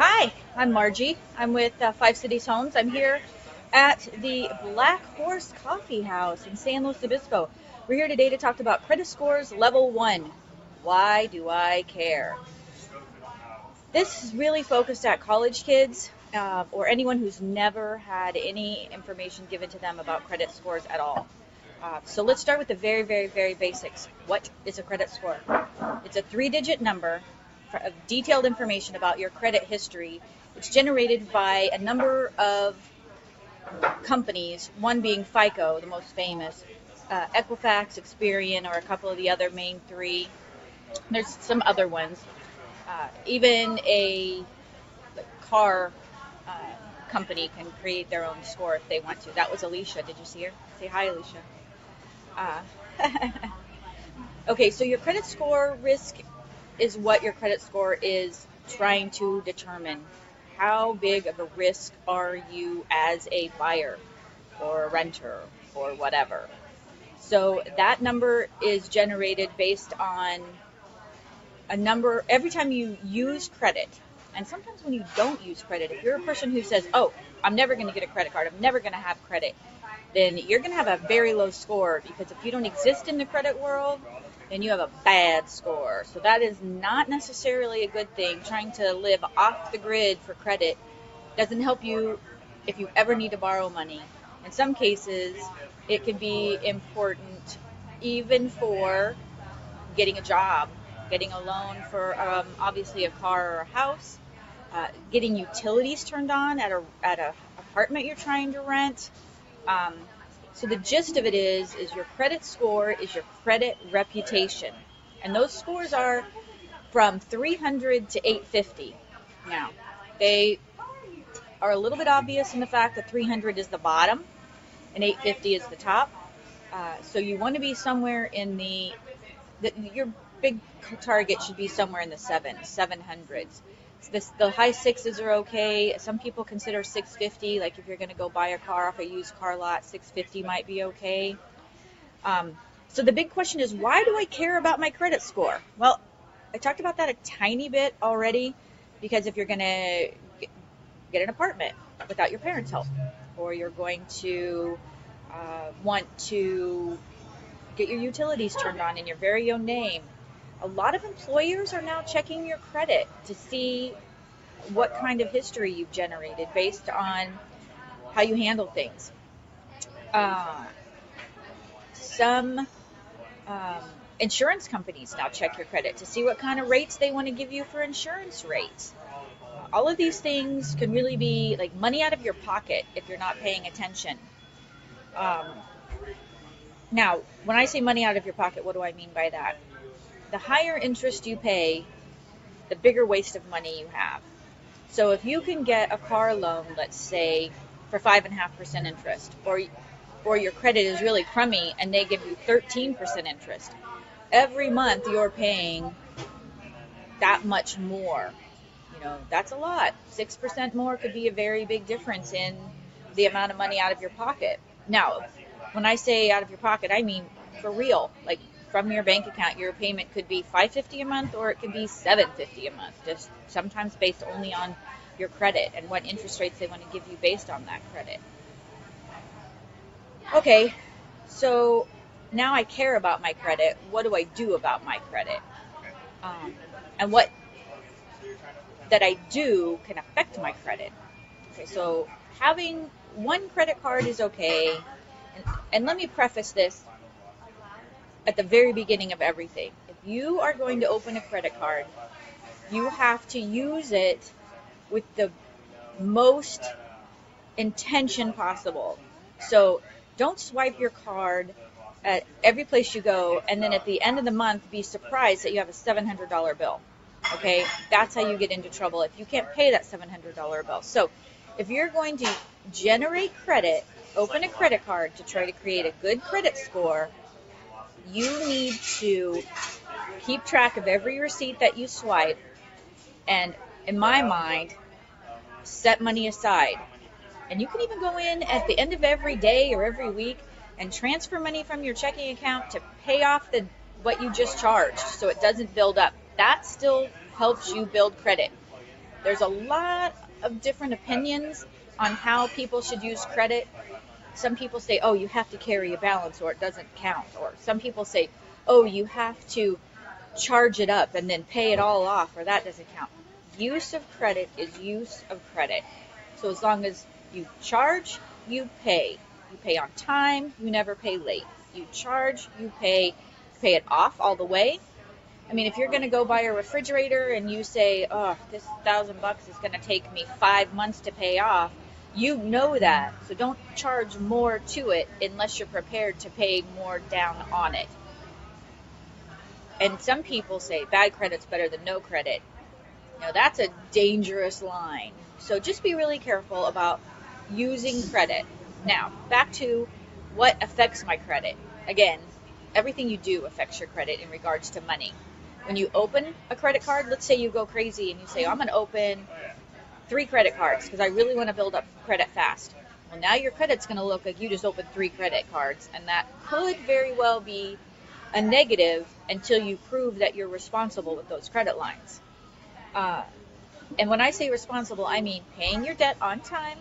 Hi, I'm Margie. I'm with Five Cities Homes. I'm here at the Black Horse Coffee House in San Luis Obispo. We're here today to talk about credit scores level 1. Why do I care? This is really focused at college kids or anyone who's never had any information given to them about credit scores at all. So let's start with the very, very, very basics. What is a credit score? It's a three-digit number of detailed information about your credit history. It's generated by a number of companies, one being FICO, the most famous, Equifax, Experian, or a couple of the other main three. There's some other ones. Even a car uh, company can create their own score if they want to. That was Alicia. Did you see her? Say hi, Alicia. Uh, okay, so your credit score risk is what your credit score is trying to determine. How big of a risk are you as a buyer or a renter or whatever? So that number is generated based on a number every time you use credit. And sometimes when you don't use credit, if you're a person who says, oh, I'm never going to get a credit card, I'm never going to have credit, then you're going to have a very low score, because if you don't exist in the credit world, then you have a bad score. So that is not necessarily a good thing. Trying to live off the grid for credit doesn't help you if you ever need to borrow money. In some cases, it can be important even for getting a job, getting a loan for obviously a car or a house, getting utilities turned on at a apartment you're trying to rent. Um, so the gist of it is your credit score is your credit reputation, and those scores are from 300 to 850. Now, they are a little bit obvious in the fact that 300 is the bottom and 850 is the top. So you want to be somewhere in your big target should be somewhere in the 700s. The high sixes are okay. Some people consider 650, like if you're going to go buy a car off a used car lot, 650 might be okay. So the big question is, why do I care about my credit score? Well, I talked about that a tiny bit already, because if you're going to get an apartment without your parents' help, or you're going to want to get your utilities turned on in your very own name, a lot of employers are now checking your credit to see what kind of history you've generated based on how you handle things. Some insurance companies now check your credit to see what kind of rates they want to give you for insurance rates. All of these things can really be like money out of your pocket if you're not paying attention. Now, when I say money out of your pocket, what do I mean by that? The higher interest you pay, the bigger waste of money you have. So if you can get a car loan, let's say, for 5.5% interest, or your credit is really crummy and they give you 13% interest, every month you're paying that much more. That's a lot. 6% more could be a very big difference in the amount of money out of your pocket. Now, when I say out of your pocket, I mean for real. Like, from your bank account, your payment could be $550 a month, or it could be $750 a month, just sometimes based only on your credit and what interest rates they want to give you based on that credit. Okay, so now I care about my credit. What do I do about my credit? And what that I do can affect my credit. Okay, so having one credit card is okay. And let me preface this at the very beginning of everything. If you are going to open a credit card, you have to use it with the most intention possible. So don't swipe your card at every place you go, and then at the end of the month be surprised that you have a $700 bill. Okay, that's how you get into trouble if you can't pay that $700 bill. So if you're going to generate credit, open a credit card to try to create a good credit score, you need to keep track of every receipt that you swipe, and in my mind, set money aside. And you can even go in at the end of every day or every week and transfer money from your checking account to pay off what you just charged, so it doesn't build up. That still helps you build credit. There's a lot of different opinions on how people should use credit. Some people say, oh, you have to carry a balance or it doesn't count. Or some people say, oh, you have to charge it up and then pay it all off or that doesn't count. Use of credit is use of credit. So as long as you charge, you pay. You pay on time, you never pay late. You charge, you pay it off all the way. I mean, if you're going to go buy a refrigerator and you say, oh, this $1,000 is going to take me 5 months to pay off, you know that. So don't charge more to it unless you're prepared to pay more down on it. And some people say bad credit's better than no credit. Now, that's a dangerous line. So just be really careful about using credit. Now, back to what affects my credit. Again, everything you do affects your credit in regards to money. When you open a credit card, let's say you go crazy and you say, I'm going to open 3 credit cards because I really want to build up credit fast. Well, now your credit's going to look like you just opened 3 credit cards, and that could very well be a negative until you prove that you're responsible with those credit lines. And when I say responsible, I mean paying your debt on time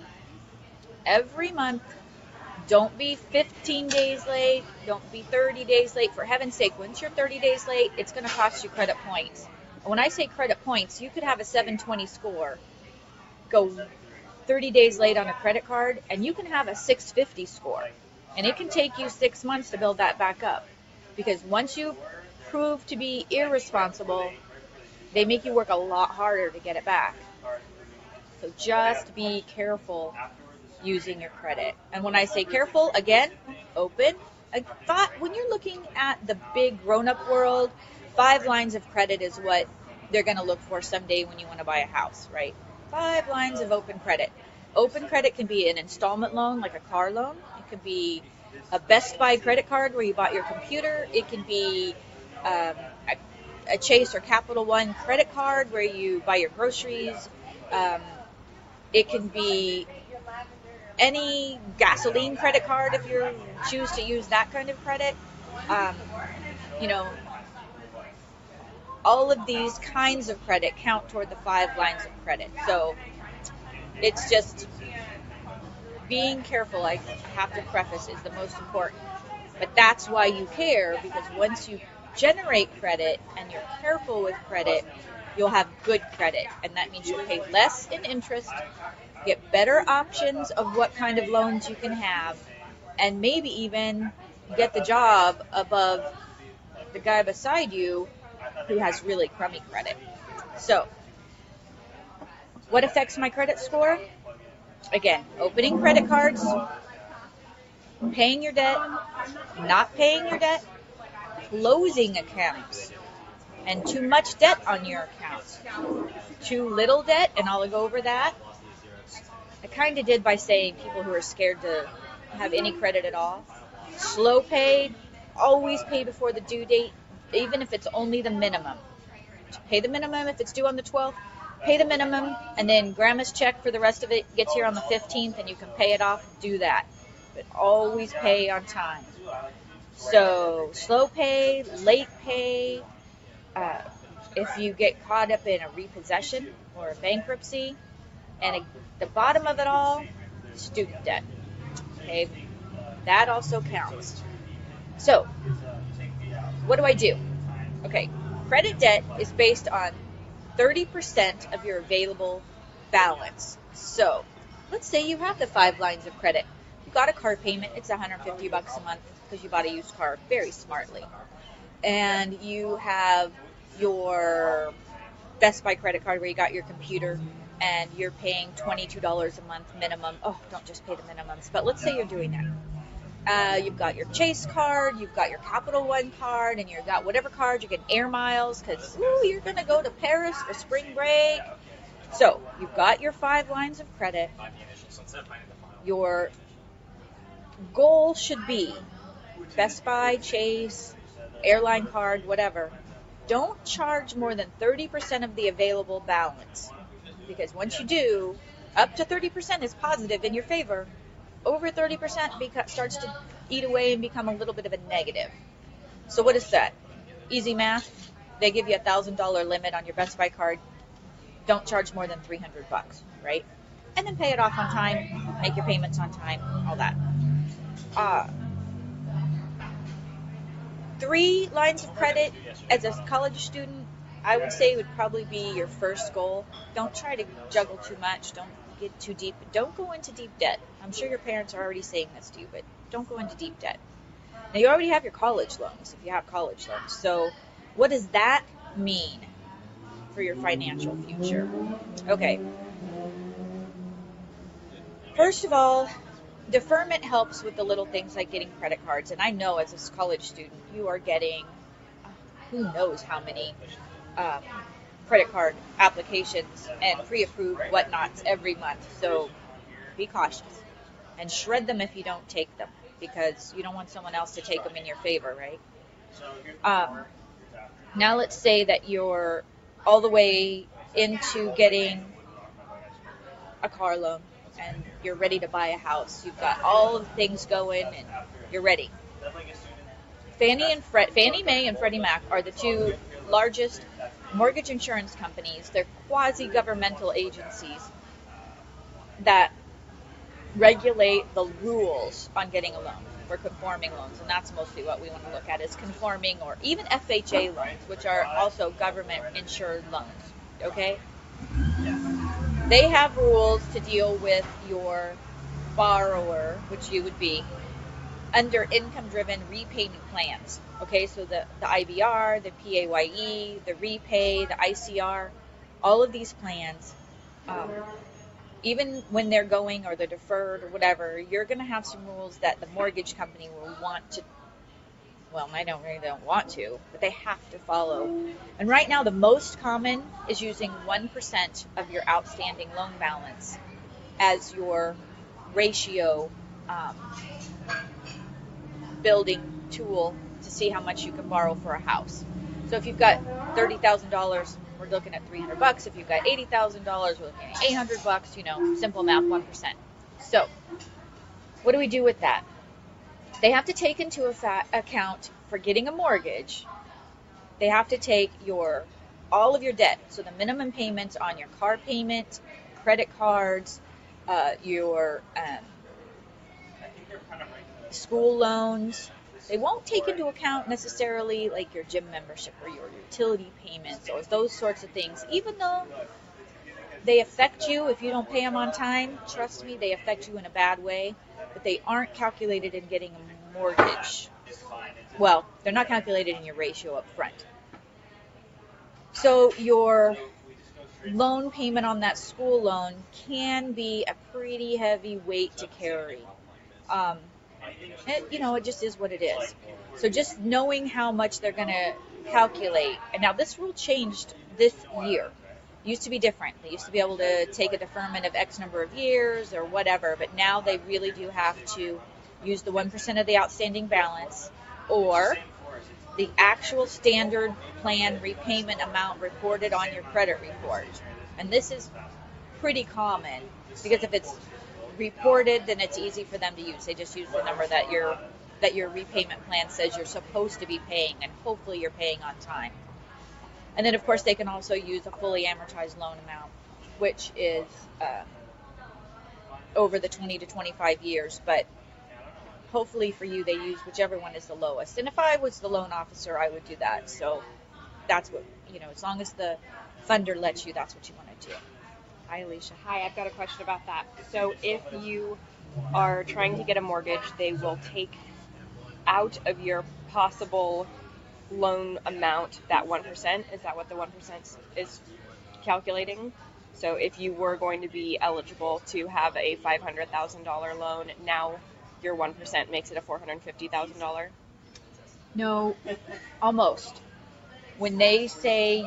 every month. Don't be 15 days late. Don't be 30 days late. For heaven's sake, once you're 30 days late, it's going to cost you credit points. And when I say credit points, you could have a 720 score, go 30 days late on a credit card, and you can have a 650 score. And it can take you 6 months to build that back up. Because once you prove to be irresponsible, they make you work a lot harder to get it back. So just be careful using your credit. And when I say careful, again, open. I thought when you're looking at the big grown-up world, 5 lines of credit is what they're going to look for someday when you want to buy a house, right? 5 lines of open credit. Open credit can be an installment loan, like a car loan. It could be a Best Buy credit card where you bought your computer. It can be a Chase or Capital One credit card where you buy your groceries. It can be any gasoline credit card if you choose to use that kind of credit. All of these kinds of credit count toward the 5 lines of credit. So it's just being careful, I have to preface, is the most important. But that's why you care, because once you generate credit and you're careful with credit, you'll have good credit. And that means you'll pay less in interest, get better options of what kind of loans you can have, and maybe even get the job above the guy beside you who has really crummy credit. So, what affects my credit score? Again, opening credit cards, paying your debt, not paying your debt, closing accounts, and too much debt on your accounts. Too little debt, and I'll go over that. I kind of did by saying people who are scared to have any credit at all. Slow paid, always pay before the due date, even if it's only the minimum. Pay the minimum if it's due on the 12th. Pay the minimum, and then grandma's check for the rest of it gets here on the 15th, and you can pay it off. Do that. But always pay on time. So, slow pay, late pay, if you get caught up in a repossession or a bankruptcy, and at the bottom of it all, student debt. Okay, that also counts. So, what do? Okay, credit debt is based on 30% of your available balance. So, let's say you have the 5 lines of credit. You got a car payment, it's $150 a month because you bought a used car very smartly. And you have your Best Buy credit card where you got your computer and you're paying $22 a month minimum. Oh, don't just pay the minimums, but let's say you're doing that. You've got your Chase card, you've got your Capital One card, and you've got whatever card, you get air miles because you're going to go to Paris for spring break. So you've got your 5 lines of credit. Your goal should be Best Buy, Chase, airline card, whatever. Don't charge more than 30% of the available balance, because once you do, up to 30% is positive in your favor. Over 30% starts to eat away and become a little bit of a negative. So what is that? Easy math. They give you $1,000 limit on your Best Buy card. don't charge more than $300, right? And then pay it off on time, make your payments on time, all that. Uh, 3 lines of credit as a college student, I would say would probably be your first goal. Don't try to juggle too much. Don't get too deep. Don't go into deep debt. I'm sure your parents are already saying this to you, but don't go into deep debt. Now, you already have your college loans, if you have college loans. So what does that mean for your financial future? Okay. First of all, deferment helps with the little things like getting credit cards. And I know as a college student, you are getting who knows how many credit card applications and pre-approved whatnots every month. So be cautious and shred them if you don't take them, because you don't want someone else to take them in your favor, right? Now let's say that you're all the way into getting a car loan and you're ready to buy a house. You've got all of the things going and you're ready. Fannie Mae and Freddie Mac are the 2 largest mortgage insurance companies. They're quasi-governmental agencies that regulate the rules on getting a loan for conforming loans, and that's mostly what we want to look at, is conforming or even FHA loans, which are also government-insured loans, okay? They have rules to deal with your borrower, which you would be, under income-driven repayment plans. Okay, so the IBR, the PAYE, the repay, the ICR, all of these plans, even when they're going or they're deferred or whatever, you're going to have some rules that the mortgage company will want to, well, they don't want to, but they have to follow. And right now, the most common is using 1% of your outstanding loan balance as your ratio building tool to see how much you can borrow for a house. So if you've got $30,000, we're looking at $300. If you've got $80,000, we're looking at $800. Simple math, 1%. So what do we do with that? They have to take into account, for getting a mortgage, they have to take all of your debt. So the minimum payments on your car payment, credit cards, your school loans. They won't take into account necessarily like your gym membership or your utility payments or those sorts of things, even though they affect you if you don't pay them on time. Trust me, they affect you in a bad way, but they aren't calculated in getting a mortgage. Well, they're not calculated in your ratio up front. So your loan payment on that school loan can be a pretty heavy weight to carry. It just is what it is. So just knowing how much they're going to calculate. And now this rule changed this year. It used to be different. They used to be able to take a deferment of X number of years or whatever, but now they really do have to use the 1% of the outstanding balance or the actual standard plan repayment amount reported on your credit report. And this is pretty common because if it's reported, then it's easy for them to use. They just use the number that your repayment plan says you're supposed to be paying, and hopefully you're paying on time. And then, of course, they can also use a fully amortized loan amount, which is over the 20 to 25 years. But hopefully for you, they use whichever one is the lowest. And if I was the loan officer, I would do that. So that's what, as long as the funder lets you, that's what you want to do. Hi, Alicia. Hi, I've got a question about that. So if you are trying to get a mortgage, they will take out of your possible loan amount that 1%. Is that what the 1% is calculating? So if you were going to be eligible to have a $500,000 loan, now your 1% makes it a $450,000? No, almost. When they say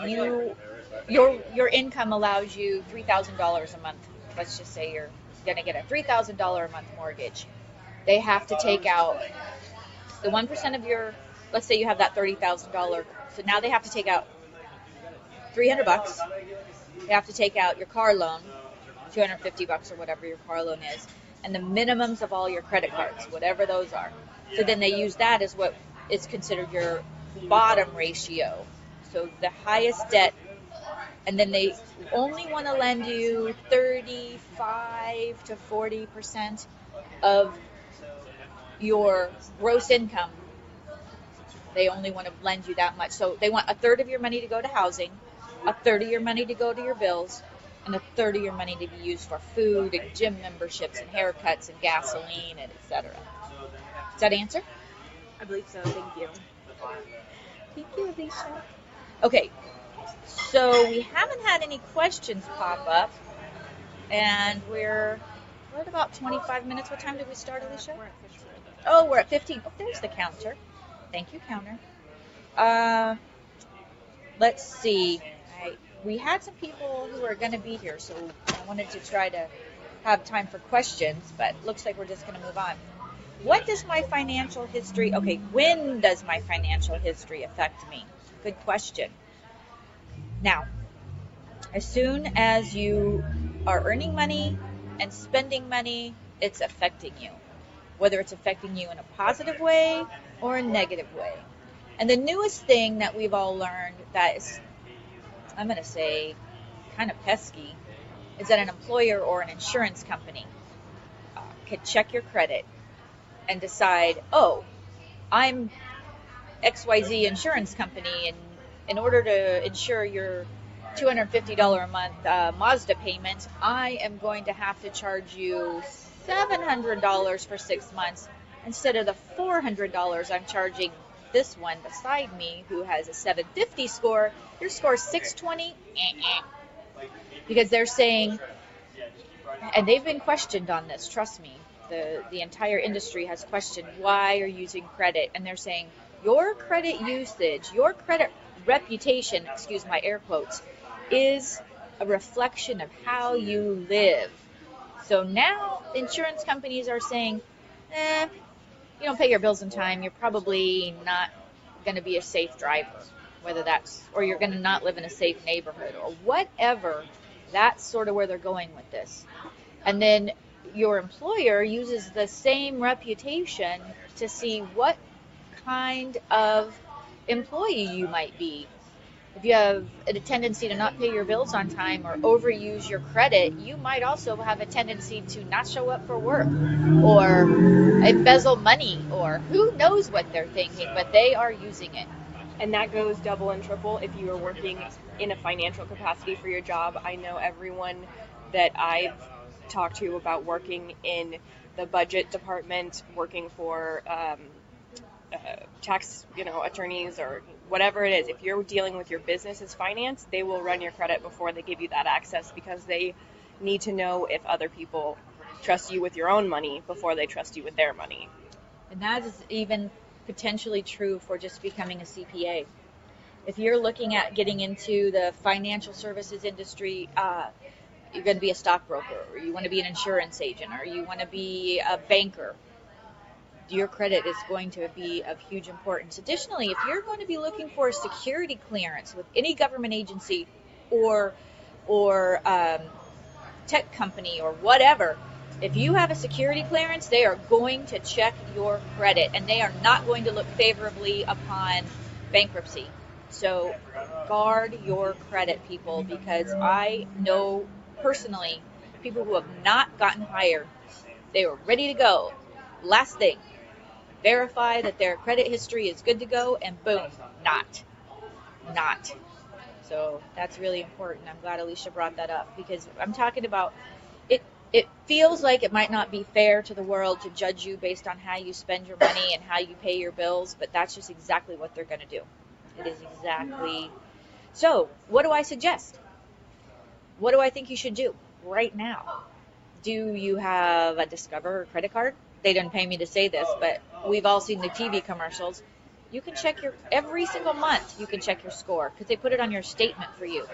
your income allows you $3,000 a month, let's just say you're going to get a $3,000 a month mortgage, they have to take out the 1% of your, let's say you have that $30,000, so now they have to take out $300. They have to take out your car loan, $250 or whatever your car loan is, and the minimums of all your credit cards, whatever those are. So then they use that as what is considered your bottom ratio. So the highest debt and then they only want to lend you 35 to 40% of your gross income. They only want to lend you that much. So they want a third of your money to go to housing, a third of your money to go to your bills, and a third of your money to be used for food and gym memberships and haircuts and gasoline and etc. Does that answer? I believe so. Thank you. Thank you, Alicia. Okay, so we haven't had any questions pop up, and we're at about 25 minutes. What time did we start, Alicia? We're at 15. Oh, we're at 15. Oh, there's the counter. Thank you, counter. Let's see. We had some people who are going to be here, so I wanted to try to have time for questions, but looks like we're just going to move on. What does my financial history, okay, when does my financial history affect me? Good question. Now, as soon as you are earning money and spending money, it's affecting you, whether it's affecting you in a positive way or a negative way. And the newest thing that we've all learned that is, I'm going to say, kind of pesky, is that an employer or an insurance company could check your credit and decide, oh, I'm XYZ insurance company, and in order to insure your $250 a month Mazda payment, I am going to have to charge you $700 for 6 months instead of the $400 I'm charging this one beside me who has a 750 score. Your score is 620. Because they're saying, and they've been questioned on this, trust me, the entire industry has questioned why you're using credit, and they're saying your credit usage, your credit reputation, excuse my air quotes, is a reflection of how you live. So now insurance companies are saying, you don't pay your bills in time, you're probably not going to be a safe driver, whether that's, or you're going to not live in a safe neighborhood or whatever. That's sort of where they're going with this. And then your employer uses the same reputation to see what kind of employee you might be. If you have a tendency to not pay your bills on time or overuse your credit, you might also have a tendency to not show up for work or embezzle money, or who knows what they're thinking, but they are using it. And that goes double and triple if you are working in a financial capacity for your job. I know everyone that I've talked to about working in the budget department, working for tax, attorneys or whatever it is. If you're dealing with your business's finance, they will run your credit before they give you that access, because they need to know if other people trust you with your own money before they trust you with their money. And that is even potentially true for just becoming a CPA. If you're looking at getting into the financial services industry, you're going to be a stockbroker, or you want to be an insurance agent, or you want to be a banker, your credit is going to be of huge importance. Additionally, if you're going to be looking for a security clearance with any government agency or tech company or whatever, if you have a security clearance, they are going to check your credit, and they are not going to look favorably upon bankruptcy. So guard your credit, people, because I know personally people who have not gotten hired. They were ready to go. Last thing, verify that their credit history is good to go, and boom, not. So that's really important. I'm glad Alicia brought that up, because I'm talking about it feels like it might not be fair to the world to judge you based on how you spend your money and how you pay your bills, but that's just exactly what they're going to do. It is exactly. So what do I suggest? What do I think you should do right now? Do you have a Discover credit card? They didn't pay me to say this, but we've all seen the TV commercials. You can check every single month, you can check your score, because they put it on your statement for you.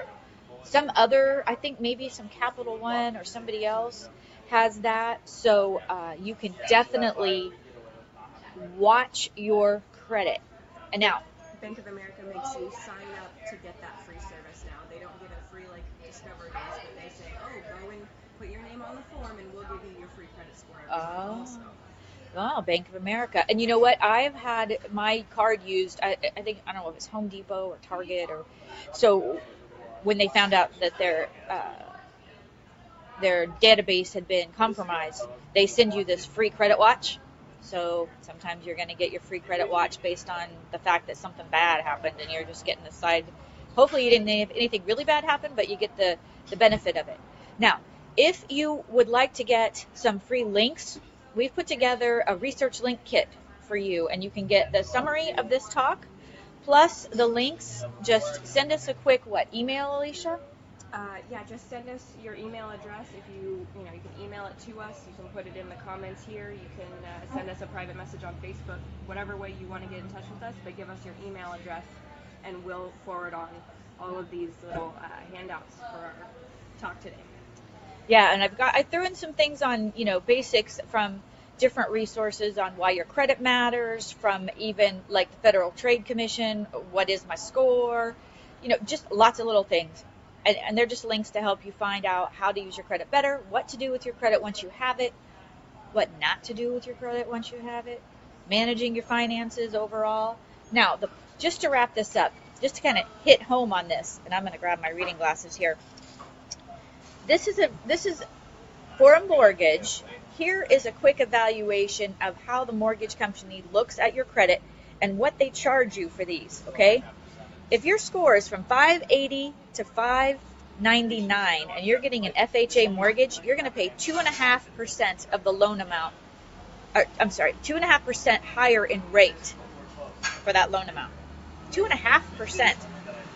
Some other, I think maybe some Capital One or somebody else has that. So you can definitely watch your credit. And now, Bank of America makes you sign up to get that free service now. They don't give it free like Discover does, but they say, go and put your name on the form and we'll give you your free credit score every month also. Wow, Bank of America. And you know what? I've had my card used, I think, I don't know if it's Home Depot or Target, or so when they found out that their database had been compromised, they send you this free credit watch. So sometimes you're going to get your free credit watch based on the fact that something bad happened, and you're just getting the side. Hopefully you didn't have anything really bad happen, but you get the benefit of it. Now, if you would like to get some free links, we've put together a research link kit for you, and you can get the summary of this talk plus the links. Just send us a quick email, Alicia? Yeah, just send us your email address. If you can email it to us. You can put it in the comments here. You can send us a private message on Facebook, whatever way you want to get in touch with us, but give us your email address and we'll forward on all of these little handouts for our talk today. Yeah, and I threw in some things on, basics from different resources on why your credit matters, from even like the Federal Trade Commission, what is my score, just lots of little things. And they're just links to help you find out how to use your credit better, what to do with your credit once you have it, what not to do with your credit once you have it, managing your finances overall. Now, just to wrap this up, just to kind of hit home on this, and I'm going to grab my reading glasses here. This is for a mortgage. Here is a quick evaluation of how the mortgage company looks at your credit and what they charge you for these, okay? If your score is from 580 to 599 and you're getting an FHA mortgage, you're going to pay 2.5% of the loan amount. 2.5% higher in rate for that loan amount. 2.5%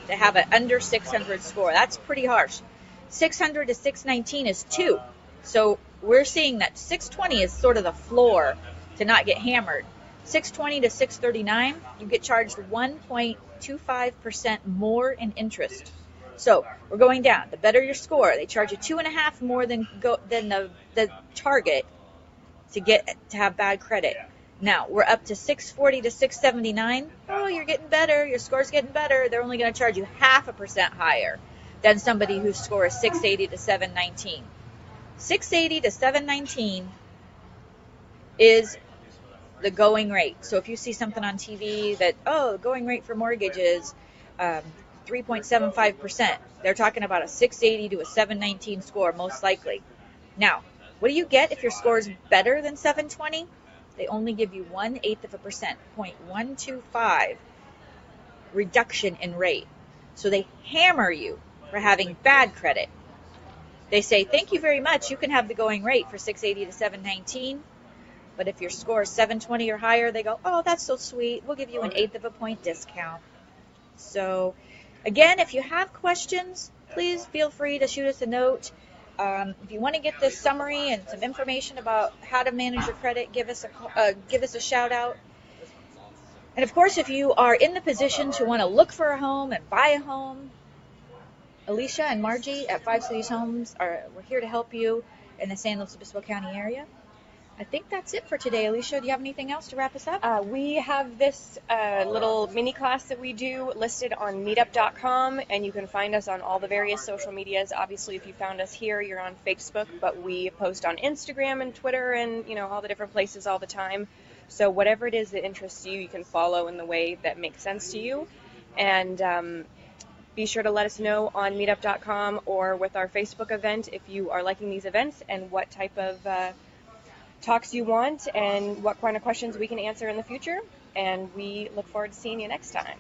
to have an under 600 score. That's pretty harsh. 600 to 619 is 2. So we're seeing that 620 is sort of the floor to not get hammered. 620 to 639, you get charged 1.25% more in interest. So we're going down. The better your score, they charge you 2.5 more than the target to have bad credit. Now we're up to 640 to 679. Oh, you're getting better. Your score's getting better. They're only going to charge you 0.5% higher than somebody whose score is 680 to 719. 680 to 719 is the going rate. So if you see something on TV that, the going rate for mortgage is 3.75%, they're talking about a 680 to a 719 score, most likely. Now, what do you get if your score is better than 720? They only give you 0.125%, 0.125 reduction in rate. So they hammer you for having bad credit. They say, thank you very much. You can have the going rate for 680 to 719. But if your score is 720 or higher, they go, oh, that's so sweet. We'll give you an 1/8 of a point discount. So, again, if you have questions, please feel free to shoot us a note. If you want to get this summary and some information about how to manage your credit, give us a shout out. And, of course, if you are in the position to want to look for a home and buy a home, Alicia and Margie at 5 Cities Homes we're here to help you in the San Luis Obispo County area. I think that's it for today, Alicia. Do you have anything else to wrap us up? We have this little mini class that we do listed on meetup.com, and you can find us on all the various social medias. Obviously, if you found us here, you're on Facebook, but we post on Instagram and Twitter and, all the different places all the time. So whatever it is that interests you, you can follow in the way that makes sense to you. And be sure to let us know on meetup.com or with our Facebook event if you are liking these events and what type of talks you want and what kind of questions we can answer in the future. And we look forward to seeing you next time.